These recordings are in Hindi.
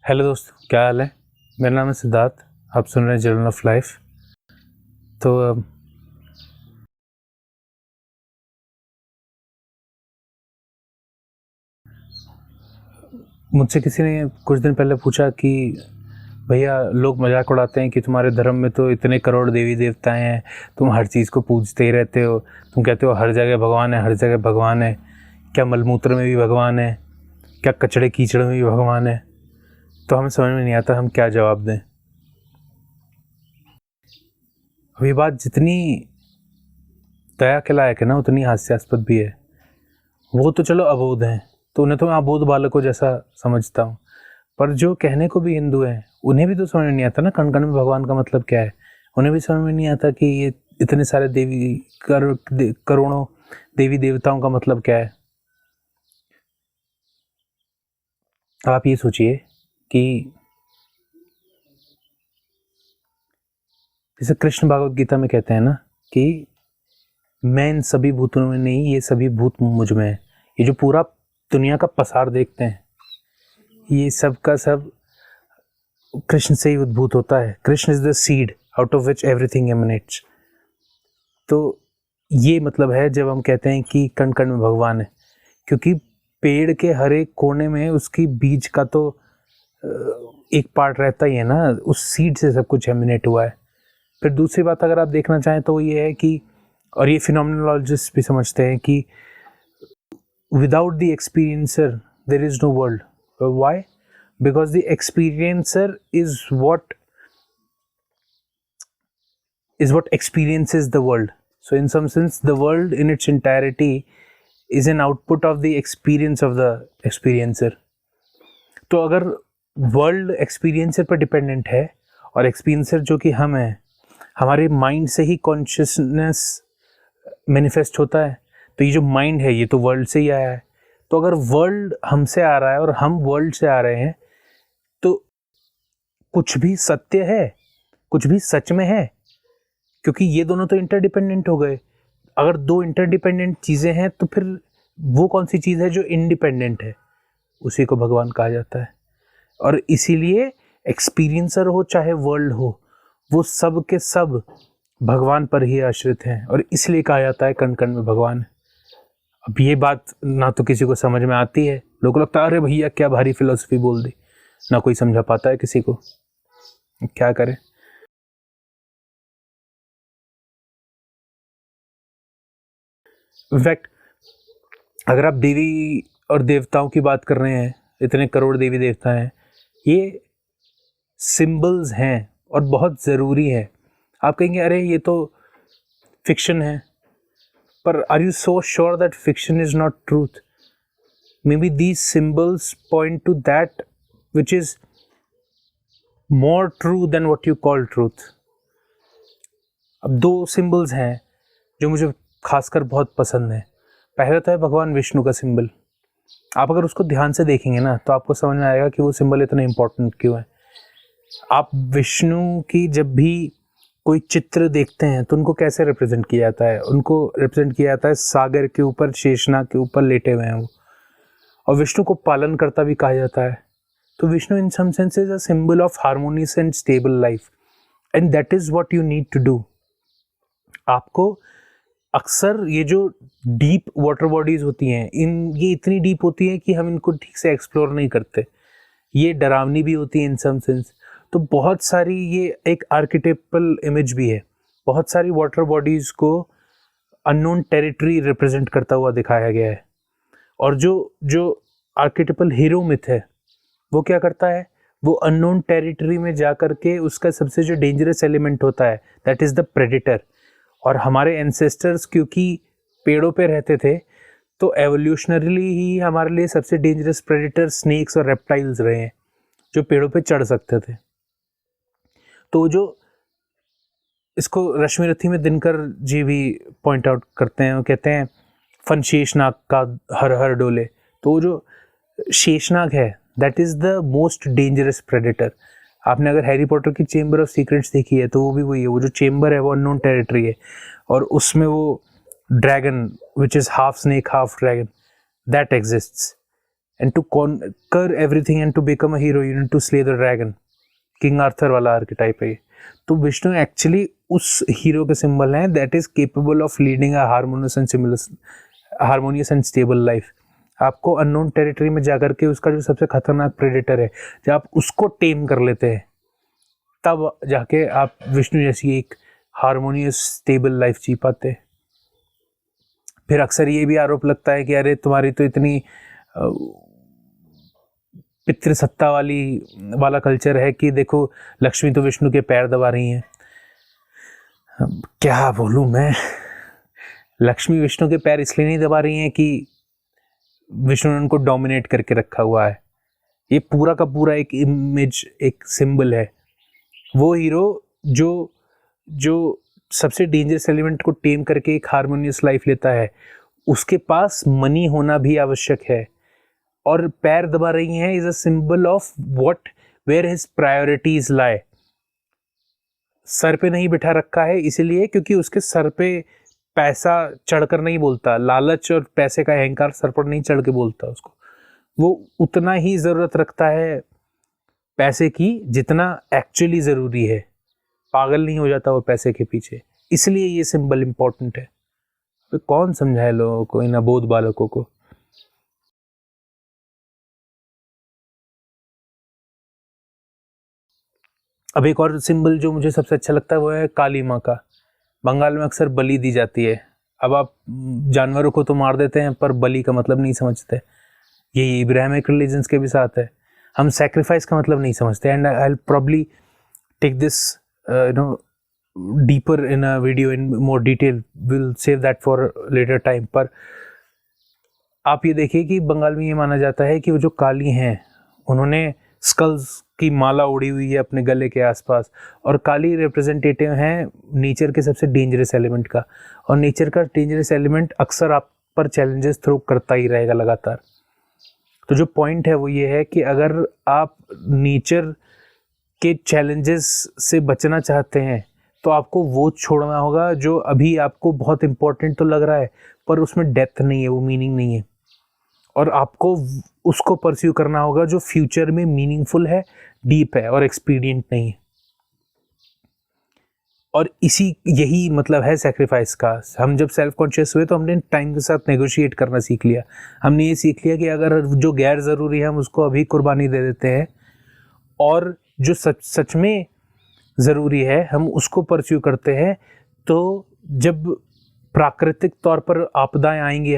हेलो दोस्तों, क्या हाल है। मेरा नाम है सिद्धार्थ। आप सुन रहे हैं जर्नल ऑफ लाइफ। तो मुझसे किसी ने कुछ दिन पहले पूछा कि भैया, लोग मजाक उड़ाते हैं कि तुम्हारे धर्म में तो इतने करोड़ देवी देवताएं हैं, तुम हर चीज़ को पूजते ही रहते हो, तुम कहते हो हर जगह भगवान है, हर जगह भगवान है। क्या मलमूत्र में भी भगवान है? क्या कचड़े कीचड़ में भी भगवान है? तो हमें समझ में नहीं आता हम क्या जवाब दें। अब ये बात जितनी दया के लायक है ना, उतनी हास्यास्पद भी है। वो तो चलो अबोध हैं, तो उन्हें तो मैं अबोध बालकों जैसा समझता हूँ, पर जो कहने को भी हिंदू हैं उन्हें भी तो समझ में नहीं आता ना कण कण में भगवान का मतलब क्या है। उन्हें भी समझ में नहीं आता कि ये इतने सारे करोड़ों देवी देवताओं का मतलब क्या है। आप ये सोचिए कि जैसे कृष्ण भगवत गीता में कहते हैं ना कि मैं इन सभी भूतों में नहीं, ये सभी भूत मुझ में है। ये जो पूरा दुनिया का पसार देखते हैं, ये सब का सब कृष्ण से ही उद्भूत होता है। Krishna is the seed out of which everything emanates. तो ये मतलब है जब हम कहते हैं कि कण कण में भगवान है, क्योंकि पेड़ के हर एक कोने में उसकी बीज का तो एक पार्ट रहता ही है ना, उस सीड से सब कुछ एमिनेट हुआ है। फिर दूसरी बात अगर आप देखना चाहें तो ये है कि, और ये फिनोमिनोलॉजिस्ट भी समझते हैं कि without the experiencer there is no world. Why? Because the experiencer is what experiences the world. So in some sense the world in its entirety is an output of the experience of the experiencer. तो अगर वर्ल्ड एक्सपीरियंसर पर डिपेंडेंट है और एक्सपीरियंसर जो कि हम हैं, हमारे माइंड से ही कॉन्शियसनेस मैनिफेस्ट होता है, तो ये जो माइंड है ये तो वर्ल्ड से ही आया है। तो अगर वर्ल्ड हमसे आ रहा है और हम वर्ल्ड से आ रहे हैं, तो कुछ भी सत्य है, कुछ भी सच में है, क्योंकि ये दोनों तो इंटरडिपेंडेंट हो गए। अगर दो इंटरडिपेंडेंट चीज़ें हैं तो फिर वो कौन सी चीज़ है जो इंडिपेंडेंट है? उसी को भगवान कहा जाता है। और इसीलिए एक्सपीरियंसर हो चाहे वर्ल्ड हो, वो सब के सब भगवान पर ही आश्रित हैं, और इसलिए कहा जाता है कण कण में भगवान है। अब ये बात ना तो किसी को समझ में आती है, लोगों को लगता है अरे भैया क्या भारी फिलोसफी बोल दी, ना कोई समझा पाता है किसी को। क्या करें। इनफैक्ट अगर आप देवी और देवताओं की बात कर रहे हैं, इतने करोड़ देवी देवता हैं, ये सिंबल्स हैं और बहुत ज़रूरी है। आप कहेंगे अरे ये तो फिक्शन है, पर are you so sure that fiction is not truth? Maybe these symbols point to that which is more true than what you call truth. अब दो सिंबल्स हैं जो मुझे खासकर बहुत पसंद है। पहला तो है भगवान विष्णु का सिंबल। आप अगर उसको ध्यान से देखेंगे ना तो आपको समझ में आएगा कि वो सिंबल इतना इम्पोर्टेंट क्यों है। आप विष्णु की जब भी कोई चित्र देखते हैं तो उनको कैसे रिप्रेजेंट किया जाता है? उनको रिप्रेजेंट किया जाता है सागर के ऊपर, शेषनाग के ऊपर लेटे हुए हैं वो, और विष्णु को पालन करता भी कहा जाता है। तो Vishnu in some sense is a symbol of harmonious and stable life, and that is what you need to do. आपको अक्सर ये जो डीप वाटर बॉडीज होती हैं, ये इतनी डीप होती हैं कि हम इनको ठीक से एक्सप्लोर नहीं करते। ये डरावनी भी होती है इन सम सेंस। तो बहुत सारी, ये एक आर्किटेक्चरल इमेज भी है। बहुत सारी वाटर बॉडीज को अननोन टेरिटरी रिप्रेजेंट करता हुआ दिखाया गया है। और जो जो आर्किटेक्चरल हीरो मिथ है वो क्या करता है? वो अननोन टेरिटरी में जा कर के उसका सबसे जो डेंजरस एलिमेंट होता है दैट इज द प्रेडेटर। और हमारे एंसेस्टर्स क्योंकि पेड़ों पे रहते थे, तो एवोल्यूशनरली ही हमारे लिए सबसे डेंजरस प्रेडेटर स्नेक्स और रेप्टाइल्स रहे हैं जो पेड़ों पे चढ़ सकते थे। तो जो इसको रश्मि रथी में दिनकर जी भी पॉइंट आउट करते हैं, वो कहते हैं फन शेषनाग का हर हर डोले। तो जो शेषनाग है that is the most dangerous predator. आपने अगर हैरी पॉटर की चेम्बर ऑफ सीक्रेट्स देखी है तो वो भी वही है। वो जो चेम्बर है वो अननोन टेरिटरी है, और उसमें वो dragon which is half snake half dragon that exists. And to conquer everything and to become a hero you need to slay the dragon. King Arthur वाला आर्केटाइप है ये। तो विष्णु एक्चुअली उस हीरो के सिंबल हैं that is capable of leading a harmonious and stable life. आपको अननोन टेरिटरी में जाकर के उसका जो सबसे खतरनाक प्रेडेटर है, जब आप उसको टेम कर लेते हैं तब जाके आप विष्णु जैसी एक हार्मोनियस स्टेबल लाइफ जी पाते हैं। फिर अक्सर ये भी आरोप लगता है कि अरे तुम्हारी तो इतनी पितृसत्ता वाला कल्चर है कि देखो लक्ष्मी तो विष्णु के पैर दबा रही हैं। क्या बोलूं मैं, लक्ष्मी विष्णु के पैर इसलिए नहीं दबा रही हैं कि विष्णु ने उनको डोमिनेट करके रखा हुआ है। ये पूरा का पूरा एक इमेज, एक सिंबल है। वो हीरो जो सबसे डेंजरस एलिमेंट को टेम करके एक हार्मोनियस लाइफ लेता है, उसके पास मनी होना भी आवश्यक है। और पैर दबा रही हैं is a symbol of what where his priorities lie. सर पे नहीं बिठा रखा है इसलिए क्योंकि उसके सर पे पैसा चढ़कर नहीं बोलता, लालच और पैसे का अहंकार सर पर नहीं चढ़ के बोलता उसको। वो उतना ही जरूरत रखता है पैसे की जितना एक्चुअली जरूरी है। पागल नहीं हो जाता वो पैसे के पीछे, इसलिए ये सिंबल इंपॉर्टेंट है। तो कौन समझाए लोगों को, इन अबोध बालकों को। अब एक और सिंबल जो मुझे सबसे अच्छा लगता है वो है काली माँ का। बंगाल में अक्सर बलि दी जाती है। अब आप जानवरों को तो मार देते हैं पर बलि का मतलब नहीं समझते। ये इब्राहिमिक रिलीजन्स के भी साथ है। हम सैक्रिफाइस का मतलब नहीं समझते। And I will probably take this deeper in a video in more detail, will save that for later time. पर आप ये देखिए कि बंगाल में ये माना जाता है कि वो जो काली हैं उन्होंने स्कल्स की माला उड़ी हुई है अपने गले के आसपास, और काली रिप्रेजेंटेटिव हैं नेचर के सबसे डेंजरस एलिमेंट का। और नेचर का डेंजरस एलिमेंट अक्सर आप पर चैलेंजेस थ्रो करता ही रहेगा लगातार। तो जो पॉइंट है वो ये है कि अगर आप नेचर के चैलेंजेस से बचना चाहते हैं तो आपको वो छोड़ना होगा जो अभी आपको बहुत इंपॉर्टेंट तो लग रहा है पर उसमें डेप्थ नहीं है, वो मीनिंग नहीं है। और आपको उसको परस्यू करना होगा जो फ्यूचर में मीनिंगफुल है, डीप है और एक्सपीडियंट नहीं है। और यही मतलब है सेक्रीफाइस का। हम जब सेल्फ कॉन्शियस हुए तो हमने टाइम के साथ नेगोशिएट करना सीख लिया। हमने ये सीख लिया कि अगर जो गैर ज़रूरी है हम उसको अभी कुर्बानी दे देते हैं, और जो सच में ज़रूरी है हम उसको परस्यू करते हैं। तो जब प्राकृतिक तौर पर आपदाएं आएंगी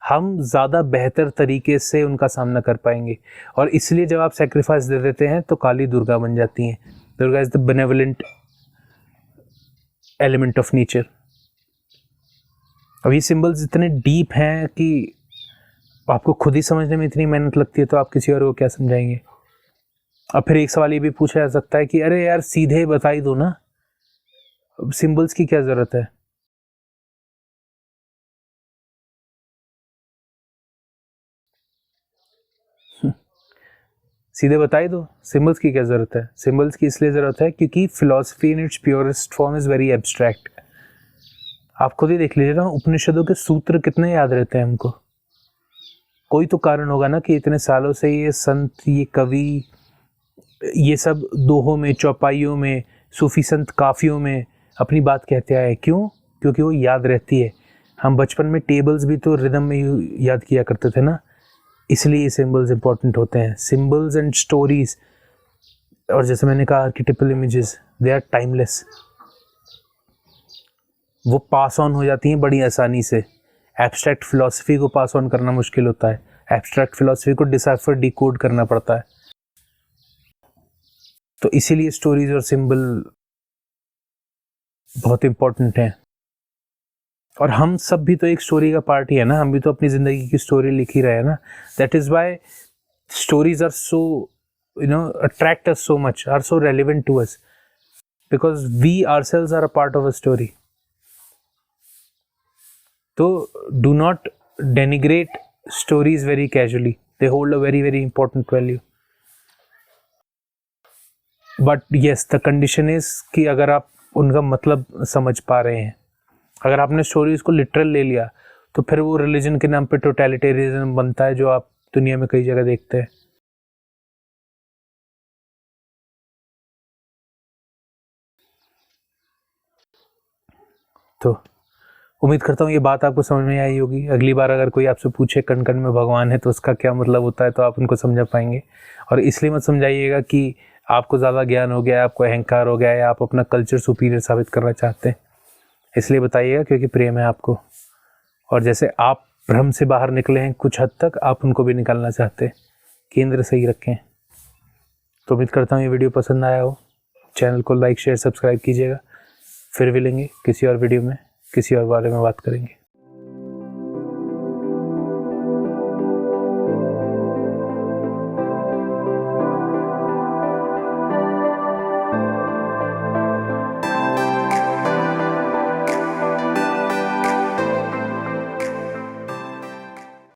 हम ज़्यादा बेहतर तरीके से उनका सामना कर पाएंगे। और इसलिए जब आप सेक्रीफाइस दे देते हैं तो काली दुर्गा बन जाती हैं। Durga is the benevolent element of nature. अब ये सिंबल्स इतने डीप हैं कि आपको खुद ही समझने में इतनी मेहनत लगती है तो आप किसी और को क्या समझाएंगे। अब फिर एक सवाल ये भी पूछा जा सकता है कि अरे यार सीधे बता ही दो ना, सिंबल्स की क्या ज़रूरत है। सीधे बता ही दो, सिंबल्स की क्या ज़रूरत है। सिंबल्स की इसलिए ज़रूरत है क्योंकि philosophy in its purest form is very abstract. आप खुद ही देख लीजिए ना, उपनिषदों के सूत्र कितने याद रहते हैं हमको। कोई तो कारण होगा ना कि इतने सालों से ये संत, ये कवि, ये सब दोहों में, चौपाइयों में, सूफी संत काफियों में अपनी बात कहते आए। क्यों? क्योंकि वो याद रहती है। हम बचपन में टेबल्स भी तो रिदम में याद किया करते थे ना, इसलिए ये सिंबल्स इंपॉर्टेंट होते हैं। सिंबल्स एंड स्टोरीज, और जैसे मैंने कहा आर्किटिपल इमेजेस, दे आर टाइमलेस। वो पास ऑन हो जाती हैं बड़ी आसानी से। एब्स्ट्रैक्ट फिलॉसफी को पास ऑन करना मुश्किल होता है। एब्स्ट्रैक्ट फिलॉसफी को डिसाइफर, डिकोड करना पड़ता है। तो इसीलिए स्टोरीज और सिंबल बहुत इंपॉर्टेंट हैं। और हम सब भी तो एक स्टोरी का पार्ट ही है ना, हम भी तो अपनी ज़िंदगी की स्टोरी लिख ही रहे हैं ना। That is why stories are so attract us so much, are so relevant to us, because we ourselves are a part of a story. तो do not denigrate stories very casually, they hold a very very important value. But yes, the condition is कि अगर आप उनका मतलब समझ पा रहे हैं। अगर आपने स्टोरीज को लिटरल ले लिया तो फिर वो रिलीजन के नाम पे टोटलिटेरियनिज्म बनता है, जो आप दुनिया में कई जगह देखते हैं। तो उम्मीद करता हूँ ये बात आपको समझ में आई होगी। अगली बार अगर कोई आपसे पूछे कण कण में भगवान है तो उसका क्या मतलब होता है, तो आप उनको समझा पाएंगे। और इसलिए मत समझाइएगा कि आपको ज़्यादा ज्ञान हो गया है, आपको अहंकार हो गया है, या आप अपना कल्चर सुपीरियर साबित करना चाहते हैं। इसलिए बताइएगा क्योंकि प्रेम है आपको। और जैसे आप भ्रम से बाहर निकले हैं कुछ हद तक, आप उनको भी निकालना चाहते हैं। केंद्र सही रखें। तो उम्मीद करता हूँ ये वीडियो पसंद आया हो। चैनल को लाइक शेयर सब्सक्राइब कीजिएगा। फिर मिलेंगे किसी और वीडियो में, किसी और बारे में बात करेंगे।